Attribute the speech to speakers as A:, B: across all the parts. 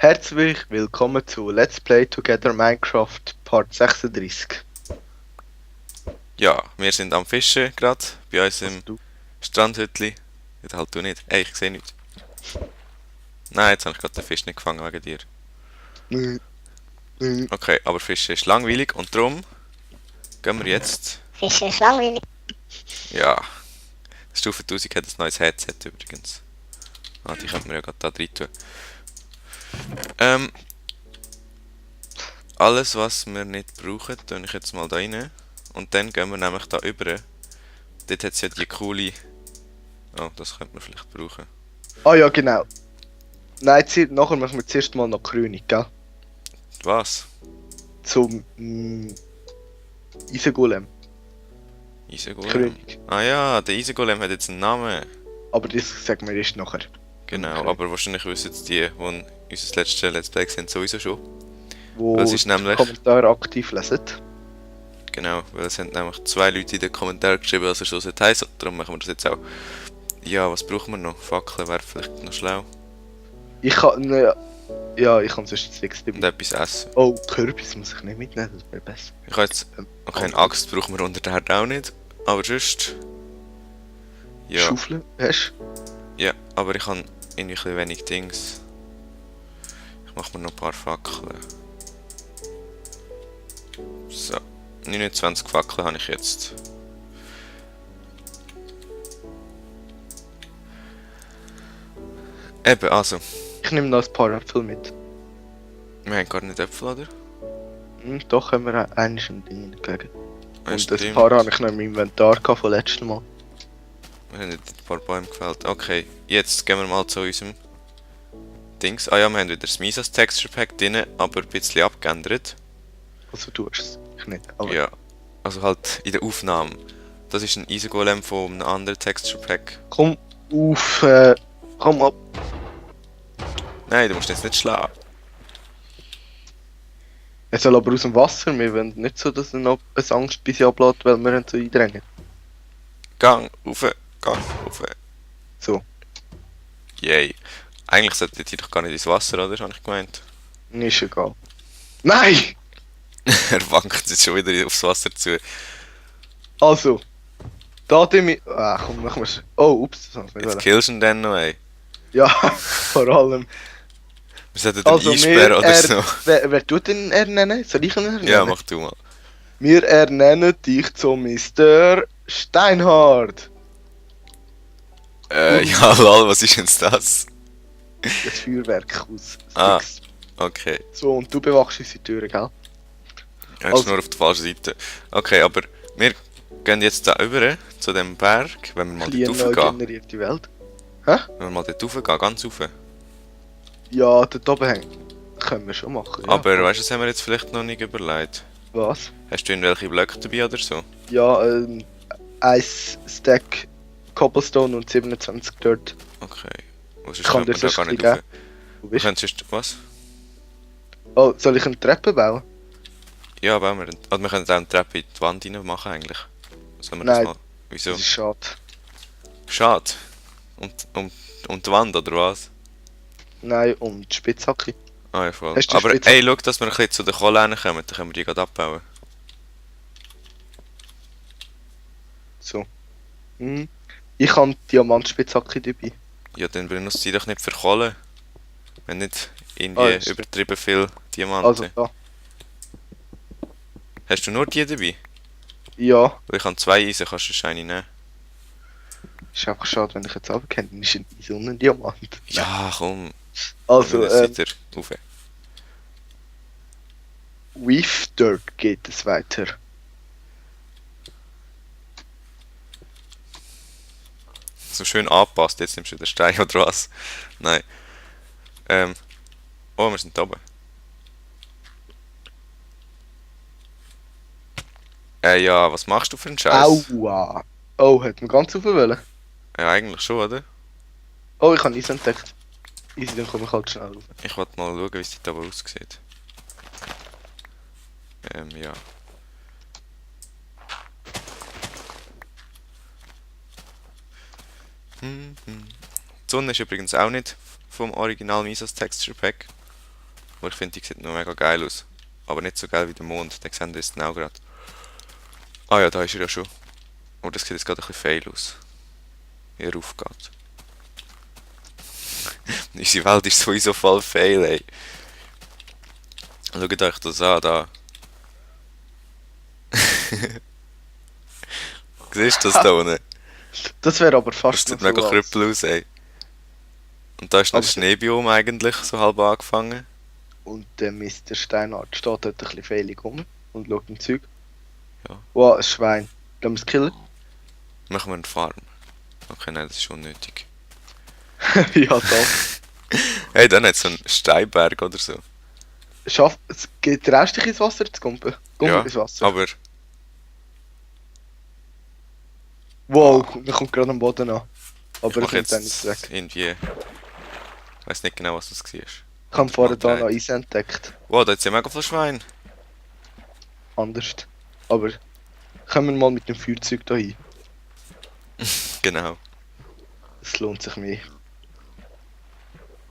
A: Herzlich willkommen zu Let's Play Together Minecraft Part 36.
B: Ja, wir sind am Fischen gerade bei uns im
A: Du?
B: Strandhütli. Ja, halt du nicht. Ey, ich sehe nichts. Nein, jetzt habe ich gerade den Fisch nicht gefangen wegen dir. Okay, aber Fischen ist langweilig und darum gehen wir jetzt.
C: Fischen ist langweilig.
B: Ja, Stufe 1000 hat ein neues Headset übrigens. Ah, die könnten wir ja gerade da rein tun. Alles was wir nicht brauchen, tue ich jetzt mal da rein. Und dann gehen wir nämlich da über. Dort hat es ja die coole. Oh, das könnte man vielleicht brauchen.
A: Ah ja, genau. Nein, nachher machen wir zuerst mal noch Krönung, gell?
B: Was?
A: Zum Eisengolem.
B: Eisengolem?
A: Krönung.
B: Ah ja, der Eisengolem hat jetzt einen Namen.
A: Aber das sagen wir erst nachher.
B: Genau,
A: Okay.
B: aber wahrscheinlich wissen es die unser letztes Let's Play sind sowieso schon.
A: Wo
B: Das ist
A: die
B: nämlich-
A: Kommentare aktiv lesen.
B: Genau, weil es haben nämlich 2 Leute in den Kommentaren geschrieben, dass er schon so heisst. Darum machen wir das jetzt auch. Ja, was brauchen wir noch? Fackeln wäre vielleicht noch schlau.
A: Ich kann. Ne, ja, ich kann sonst nichts
B: Und
A: dabei.
B: etwas essen.
A: Oh, Kürbis muss ich nicht mitnehmen, das wäre besser.
B: Ich habe jetzt... Okay, eine Axt brauchen wir unter der Herde auch nicht. Aber sonst... Ja,
A: Schaufeln, hast
B: ja, aber ich habe irgendwie ein bisschen wenig Dings. Ich mache mir noch ein paar Fackeln. So, 29 Fackeln habe ich jetzt. Eben, also,
A: Ich nehme noch ein paar Äpfel mit.
B: wir haben gar nicht Äpfel, oder?
A: Doch haben wir eines ein Ding hingelegt.
B: Ja,
A: Und ein
B: stimmt.
A: paar habe ich noch im Inventar gehabt von letztem Mal.
B: Wir haben jetzt ein paar Bäume gefällt. Okay, jetzt gehen wir mal zu unserem Dings. Ah ja, wir haben wieder das Misas Texture Pack drin, aber ein bisschen abgeändert.
A: Also du hast es, ich nicht. Aber
B: Ja, also halt in der Aufnahme. Das ist ein Eisengolem von einem anderen Texture Pack.
A: komm auf, komm ab.
B: Nein, du musst jetzt nicht schlagen.
A: Er soll aber aus dem Wasser, wir wollen nicht so, dass er noch ein Angst bis ablässt, weil wir ihn so eindrängen.
B: Gang, rauf, gang, rauf.
A: So,
B: Yay. Eigentlich sollte die doch gar nicht ins Wasser, oder? Habe ich gemeint.
A: ist egal. Nein!
B: Er wankt jetzt schon wieder aufs Wasser zu.
A: Also, da tun wir... komm, machen wir's. Oh, ups, das hab ich nicht
B: Jetzt
A: wollen.
B: killst du ihn dann noch, ey.
A: Ja, vor allem.
B: Wir sollten den
A: Also,
B: einsperren oder so.
A: wer tut den ernennen? Soll ich ihn ernennen?
B: Ja, mach du mal.
A: Wir ernennen dich zum Mr. Steinhardt.
B: Ja, lol, was ist denn das?
A: Das Feuerwerk aus
B: Ah.
A: Sticks.
B: Okay.
A: So, und du bewachst unsere Türen, gell?
B: Er ist
A: Also-
B: nur auf der falschen Seite. Okay, aber wir gehen jetzt da über zu dem Berg, wenn wir mal
A: Kleine
B: dort
A: neu
B: raufgehen.
A: generierte Welt.
B: Wenn wir mal dort raufgehen, ganz rauf.
A: Ja, dort oben hängt. Können wir schon machen. Ja.
B: Aber weißt du, das haben wir jetzt vielleicht noch nicht überlegt.
A: Was?
B: Hast du irgendwelche Blöcke dabei oder so?
A: Ja, ein Stack Cobblestone und 27 Dirt.
B: Okay. Was
A: Ich kann dir
B: da
A: sonst
B: gar
A: ein
B: nicht
A: bisschen
B: rauf?
A: Wo
B: Wir
A: bist du?
B: können sonst... Was?
A: Oh, soll ich eine Treppe bauen?
B: Ja, bauen wir. Also wir können auch eine Treppe in die Wand rein machen eigentlich. Sollen wir
A: Nein.
B: das mal... Wieso?
A: Das ist schade.
B: Schade. Und die Wand, oder was?
A: Nein, um die Spitzhacke.
B: Ah ja, voll.
A: Hast du
B: Aber
A: Spitzhacke?
B: ey, schau, dass wir ein bisschen zu den Kohlen kommen, dann können wir die gerade abbauen.
A: So. Ich habe Diamantspitzhacke dabei.
B: Ja, dann benutzt sie doch nicht für Kohle. Wenn nicht irgendwie
A: Ah, ja, stimmt.
B: übertrieben viel Diamanten.
A: Also da.
B: Hast du nur die dabei?
A: Ja.
B: Weil ich habe 2 Eisen, kannst du schon eine nehmen.
A: Ist einfach schade, wenn ich jetzt abkenne, dann ist ein Eis und ein Diamant.
B: Ja, komm.
A: Also,
B: wir müssen weiter rauf.
A: with Dirt geht es weiter.
B: So schön angepasst, jetzt nimmst du den Stein oder was? Nein. Oh, wir sind da oben. Ja, was machst du für einen Scheiß?
A: Aua! Oh, hat man ganz rauf wollen?
B: Ja, eigentlich schon, oder?
A: Oh, ich habe Eis entdeckt. Easy, dann komme ich halt schnell rauf.
B: Ich wollte mal schauen, wie es dort oben aussieht. Ja. Die Sonne ist übrigens auch nicht vom Original Misas Texture Pack. Aber ich finde, die sieht noch mega geil aus. Aber nicht so geil wie der Mond, den sehen wir jetzt genau gerade. Ah ja, da ist er ja schon. Aber das sieht jetzt gerade ein bisschen fail aus. Wie er aufgeht. Unsere Welt ist sowieso voll fail, ey. Schaut euch das an, da. Siehst du das da unten?
A: Das wäre aber
B: Das
A: fast
B: sieht
A: noch
B: mega
A: so als...
B: krüppel aus, ey. Und da ist noch
A: Aber-
B: das Schneebiom eigentlich so halb angefangen.
A: Und der Mr. Steinhardt steht dort ein bisschen fehlig rum und schaut im Zeug.
B: Ja.
A: Wow, ein Schwein. Lass wir es killen?
B: Machen wir eine Farm. Okay, nein, das ist unnötig.
A: Ja, doch.
B: Hey, dann hat es so einen Steinberg oder so.
A: Es geht traust dich ins Wasser zu kumpen?
B: Ja,
A: Ins Wasser.
B: aber
A: Wow, mir kommt gerade am Boden an. Aber
B: ich
A: er
B: mache
A: kommt dann nicht
B: jetzt
A: weg.
B: irgendwie... Ich weiß nicht genau, was das war.
A: Ich habe vorher da
B: Mal
A: noch Eis entdeckt.
B: Wow, da hat ja mega viel Schwein.
A: Anders. Aber kommen wir mal mit dem Feuerzeug da hin.
B: Genau.
A: Es lohnt sich mehr.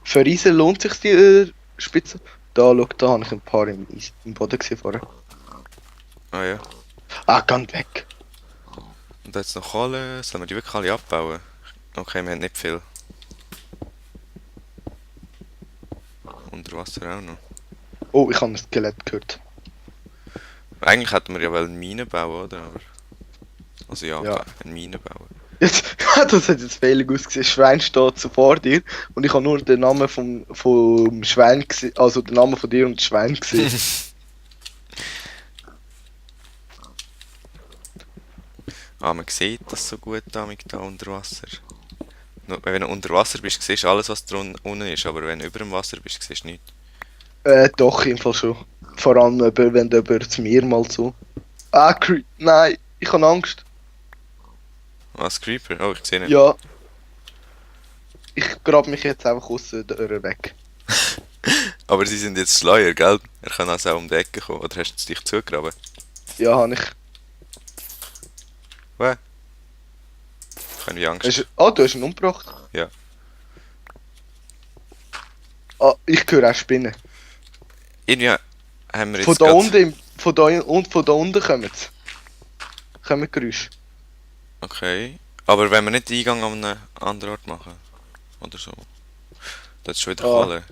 A: Für Eisen lohnt sich die Spitze. Da, schau, da habe ich ein paar im Boden gesehen vorher.
B: Ah ja.
A: Ah, ganz weg.
B: Und da jetzt noch Kohle. Sollen wir die wirklich alle abbauen? Okay, wir haben nicht viel. Unter Wasser auch noch.
A: Oh, ich habe ein Skelett gehört.
B: Eigentlich hätten wir ja eine Mine bauen, oder? Aber... Also ja,
A: Ja.
B: klar, eine Mine bauen.
A: Jetzt, das hat jetzt fehlig ausgesehen. Das Schwein steht so vor dir und ich habe nur den Namen vom Schwein gesehen, also den Namen von dir und das Schwein gesehen.
B: Ah, man sieht das so gut da unter Wasser. Nur, wenn du unter Wasser bist, siehst du alles, was da unten ist, aber wenn du über dem Wasser bist, siehst du nichts.
A: Doch, im Fall schon. Vor allem, wenn du über das Meer mal so. Ah, nein, ich habe Angst.
B: Was, Creeper? Oh, ich sehe nicht.
A: Ja. Ich grab mich jetzt einfach aus der Tür weg.
B: Aber sie sind jetzt schleuer, gell? Er kann also auch um die Ecke kommen. Oder hast du dich zugegraben?
A: Ja, habe ich.
B: Ich habe wie Angst.
A: Du hast ihn umgebracht?
B: Ja.
A: Ah, ich höre auch Spinnen.
B: Irgendwie haben wir
A: Von
B: jetzt
A: da
B: grad-
A: unten, von da unten kommen sie. Kommen Geräusche.
B: Okay. Aber wenn wir nicht den Eingang an einem anderen Ort machen. Oder so. Das ist schon wieder
A: Ah.
B: Kohle.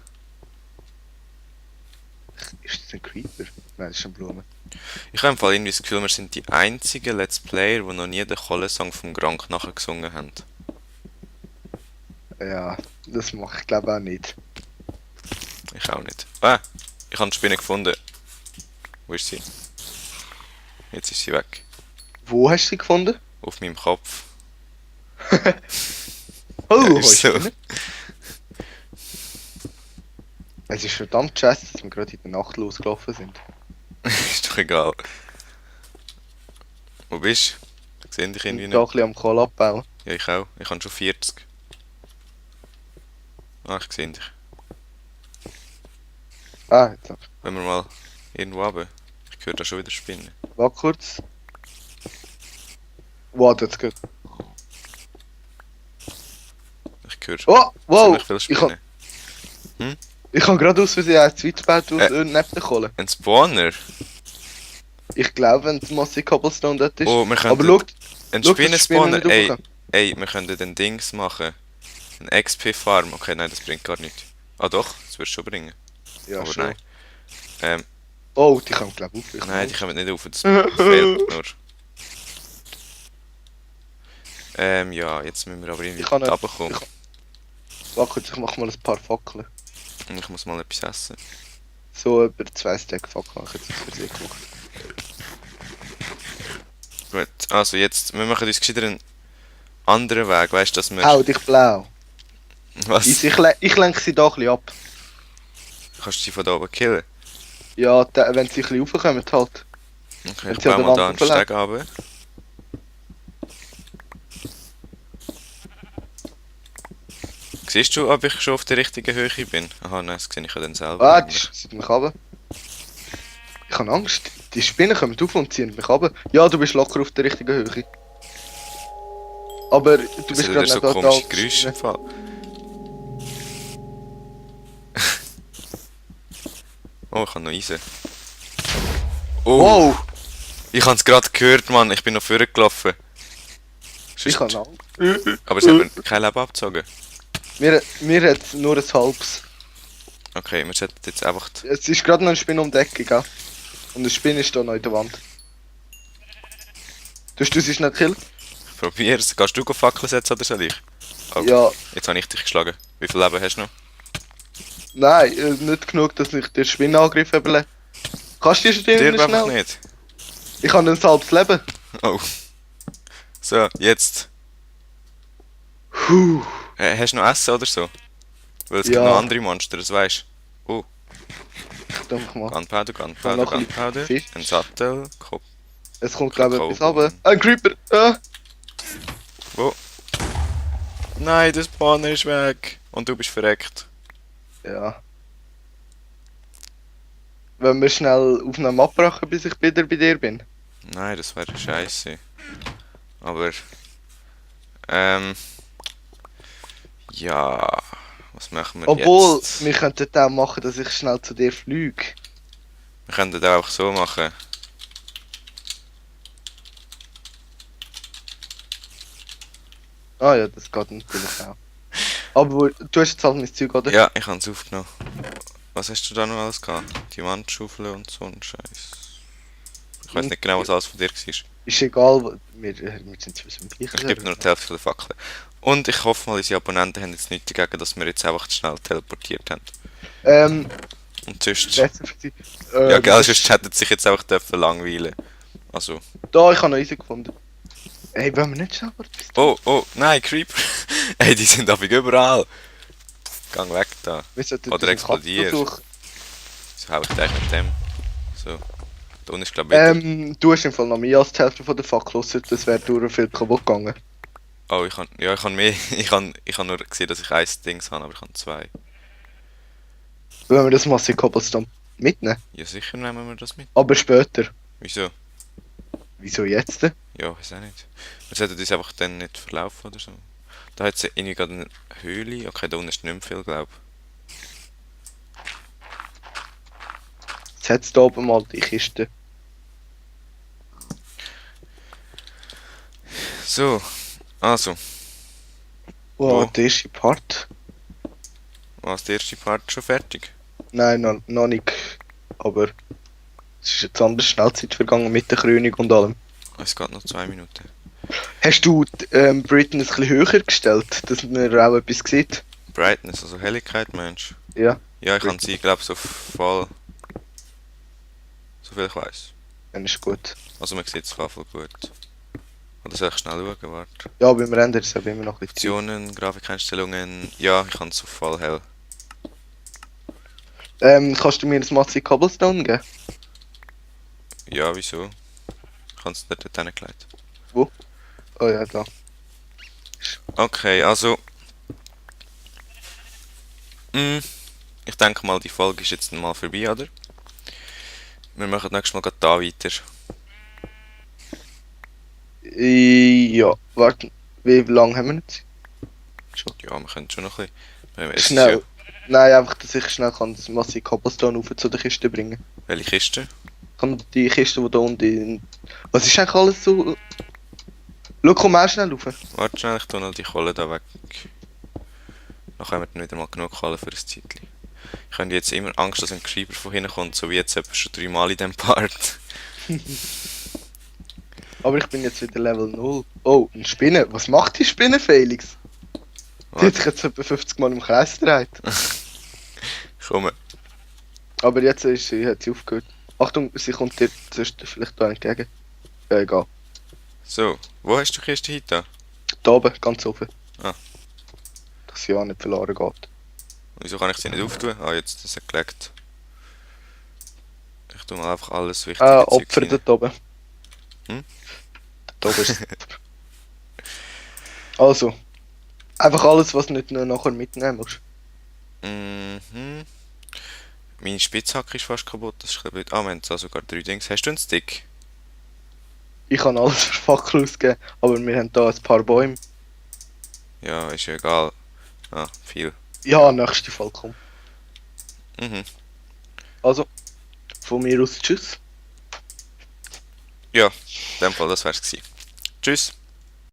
A: Ist das ein Creeper? Nein, das ist eine Blume.
B: Ich habe im Fall irgendwie das Gefühl, wir sind die einzigen Let's Player, die noch nie den Kohle-Song vom Grank nachgesungen haben.
A: Ja, das mache ich glaube auch nicht.
B: Ich auch nicht. Ah! Ich habe die Spinne gefunden. Wo ist sie? Jetzt ist sie weg.
A: Wo hast du sie gefunden?
B: Auf meinem Kopf.
A: Oh,
B: Ja,
A: wo
B: ist
A: ist
B: so.
A: sie? Es ist verdammt scheiße, dass wir gerade in der Nacht losgelaufen sind.
B: Ist doch egal. Wo bist du? Ich sehe dich
A: Ich
B: irgendwie
A: bin da ein
B: nicht.
A: bisschen am Kohl abbauen.
B: Ja, ich auch. Ich habe schon 40. Ah, ich sehe dich.
A: Ah, jetzt
B: Wenn wir mal irgendwo runter. Ich höre da schon wieder Spinnen.
A: warte kurz. Wow, das geht.
B: Ich höre
A: Oh, wow!
B: ziemlich viele
A: Ich hab,
B: Spinnen.
A: ich hab gerade aus Versehen ein Zweit gebaut neben der Kohle.
B: Ein Spawner?
A: Ich glaube, wenn es massig Cobblestone dort ist.
B: Oh, wir
A: Aber
B: können
A: schau,
B: ein
A: schau, dass die Spinnen
B: Spinnenspawner.
A: nicht
B: Ey,
A: raufkommen.
B: ey, wir können den Dings machen. Ein XP-Farm. Okay, nein, das bringt gar nichts. Ah doch, das wird schon bringen.
A: Ja,
B: aber
A: schon.
B: nein. Ähm,
A: Oh, die kommen glaube ich auf.
B: nein, die kommen nicht auf. Das fehlt nur. Ja, jetzt müssen wir aber irgendwie
A: Ich kann nicht-
B: runterkommen.
A: Warte kurz, ich mach mal ein paar Fackeln.
B: Und ich muss mal etwas essen.
A: So über 2 Stack Fackeln habe ich jetzt aus Versehen gemacht.
B: Gut, also jetzt, wir machen uns gescheiter einen anderen Weg, weißt du, dass wir...
A: Hau dich blau.
B: Was?
A: Ich lenke sie da ein bisschen ab.
B: Kannst du sie von da oben killen?
A: Ja, wenn sie ein bisschen raufkommen halt.
B: Okay,
A: Wenn
B: ich
A: sie an
B: baue
A: der
B: mal da
A: Wand
B: einen Steg runter. Siehst du, ob ich schon auf der richtigen Höhe bin? Aha, nein, das sehe ich ja dann selber.
A: Ah, die
B: nicht mehr.
A: zieht mich runter. Ich habe Angst. Die Spinnen kommen auf und ziehen mich runter. Ja, du bist locker auf der richtigen Höhe. Aber du
B: Das
A: bist
B: sind
A: gerade
B: wieder so
A: nicht
B: komische Geräusche im Fall. Oh, ich habe noch Eisen. Oh,
A: Wow!
B: ich habe es gerade gehört, Mann. Ich bin noch vorgelaufen.
A: Ich kann
B: Sonst-
A: Angst.
B: Aber es hat mir kein Leben abgezogen.
A: Mir hat nur ein halbes.
B: Okay, wir sollten jetzt einfach...
A: Es ist gerade noch ein Spinne um die Ecke, gell? Und ein Spinne ist da noch in der Wand. Du sie nicht killen?
B: Ich probier's. Gehst du Fackeln setzen oder soll ich? Oh,
A: Ja.
B: jetzt habe ich dich geschlagen. Wie viel Leben hast du noch?
A: Nein, nicht genug, dass ich den Spinnenangriff überlebe. Kannst du die
B: Dir
A: Stirn
B: einfach
A: schnell?
B: nicht.
A: Ich habe ein halbes Leben.
B: Oh. So, jetzt.
A: Puh.
B: Hast du noch Essen oder so? Weil es gibt
A: Ja.
B: noch andere Monster, das weißt du. Oh,
A: Ich denke mal.
B: Gunpowder,
A: noch
B: Gunpowder,
A: ein bisschen
B: Gunpowder.
A: Fisch.
B: Ein Sattel, Kopf.
A: Es kommt glaube ich etwas
B: Kakao.
A: runter. Ein Creeper!
B: Wo? Nein, der Spawner ist weg. Und du bist verreckt.
A: Ja. Wenn wir schnell auf eine Map machen, bis ich wieder bei dir bin.
B: Nein, das wäre scheiße. Aber. Ja. Was machen wir
A: Obwohl,
B: jetzt?
A: wir könnten auch machen, dass ich schnell zu dir fliege.
B: Wir können das auch so machen.
A: Ah ja, das geht natürlich auch. Aber du hast jetzt halt mein Zeug, oder?
B: Ja, ich habe es aufgenommen. Was hast du da noch alles gehabt? Diamantschaufel und so ein Scheiß. Ich weiß nicht genau, was alles von dir war.
A: Ist egal, wir sind zwischen dem gleichen.
B: Ich gebe nur die Hälfte der Fackeln. Und ich hoffe mal, unsere Abonnenten haben jetzt nichts dagegen, dass wir jetzt einfach zu schnell teleportiert haben. Und sonst...
A: Besser für sie.
B: Ja, gell, sonst hätten sie sich jetzt einfach dürfen langweilen. Also...
A: Da, ich habe noch Eisen gefunden. Ey, wollen wir nicht schnell bis
B: Oh, oh, nein, Creeper! Ey, die sind einfach überall! Gang weg da.
A: wir sollten
B: Oder
A: diesen
B: explodiert.
A: Kasten durch.
B: So hau ich dich mit dem. So. Da unten ist glaube ich wieder...
A: Du hast im Fall noch mehr als die Hälfte von der Fackel, ausser das wäre durch viel kaputt gegangen.
B: Oh, ich kann mehr... ich kann nur gesehen, dass ich ein Dings habe, aber ich habe zwei.
A: Wenn wir das Massive Cobblestone mitnehmen.
B: Ja, sicher nehmen wir das mit.
A: Aber später.
B: Wieso?
A: Wieso jetzt?
B: Ja, weiß auch nicht. Wir sollten uns einfach dann nicht verlaufen oder so. Da hat es irgendwie gerade eine Höhle. Okay, da unten ist nicht mehr viel, glaube
A: Jetzt hat es da oben mal die Kiste.
B: ich. So, also,
A: Wow,
B: Wo?
A: der erste Part.
B: was der erste Part schon fertig?
A: Nein, noch nicht. Aber es ist jetzt anders Schnellzeit vergangen mit der Krönung und allem.
B: Es geht noch 2 Minuten.
A: Hast du Britain ein bisschen höher gestellt, dass man auch etwas sieht?
B: Brightness, also Helligkeit, Mensch.
A: Ja,
B: Ja, ich kann sie, glaube ich, so voll. So viel ich weiß.
A: dann ist gut.
B: Also man sieht es voll gut. Oder soll ich schnell schauen, warte.
A: Ja, beim Render ist es aber immer noch ein bisschen
B: Optionen, Grafikeinstellungen. Ja, ich kann es auf voll hell.
A: Zeit. Kannst du mir das Massive Cobblestone geben?
B: Ja, wieso? Ich habe es dort hingelegt.
A: Oh ja, da.
B: Okay, also. Ich denke mal, die Folge ist jetzt mal vorbei, oder? Wir machen nächstes Mal gerade da weiter.
A: Ja, warte. Wie lange haben wir jetzt?
B: Ja, wir können schon noch ein bisschen. Es ist
A: Schnell.
B: Ja,
A: Nein, einfach, dass ich schnell kann das Massive Cobblestone rauf zu der Kiste bringen.
B: welche Kiste?
A: Ich kann die Kiste, die da unten in... Was ist eigentlich alles so... Schau, komm auch schnell rauf.
B: Warte schnell, ich tue noch die Kohle da weg. Dann haben wir dann wieder mal genug Kohle für ein Zeitchen. Ich habe jetzt immer Angst, dass ein Creeper von hinten kommt, so wie jetzt etwa schon 3 Mal in diesem Part.
A: Aber ich bin jetzt wieder Level 0. Oh, eine Spinne. Was macht die Spinne, Felix? Die hat sich jetzt etwa 50 Mal im Kreis gedreht.
B: Komm.
A: Aber jetzt hat sie aufgehört. Achtung, sie kommt dir zuerst vielleicht da entgegen. Ja, egal.
B: So, wo hast du die Kiste hinten?
A: Da oben, ganz oben.
B: Ah.
A: Dass sie ja nicht verloren geht.
B: Wieso kann ich sie nicht auftun? Ah, jetzt ist es gelegt. Ich tue mal einfach alles wichtige
A: Opfer
B: rein.
A: dort oben.
B: Hm?
A: Dort oben ist das Opfer. Also. Einfach alles, was du nicht nur nachher mitnehmen musst.
B: Mhm. Meine Spitzhacke ist fast kaputt, das ist ein bisschen blöd. Ah, wir haben da sogar 3 Dings. Hast du einen Stick?
A: Ich kann alles für Fackel ausgeben, aber wir haben da ein paar Bäume.
B: Ja, ist ja egal. Ah, viel.
A: Ja, nächste Fall kommt.
B: Mhm.
A: Also, von mir aus tschüss.
B: Ja, in dem Fall, das wär's gewesen. Tschüss.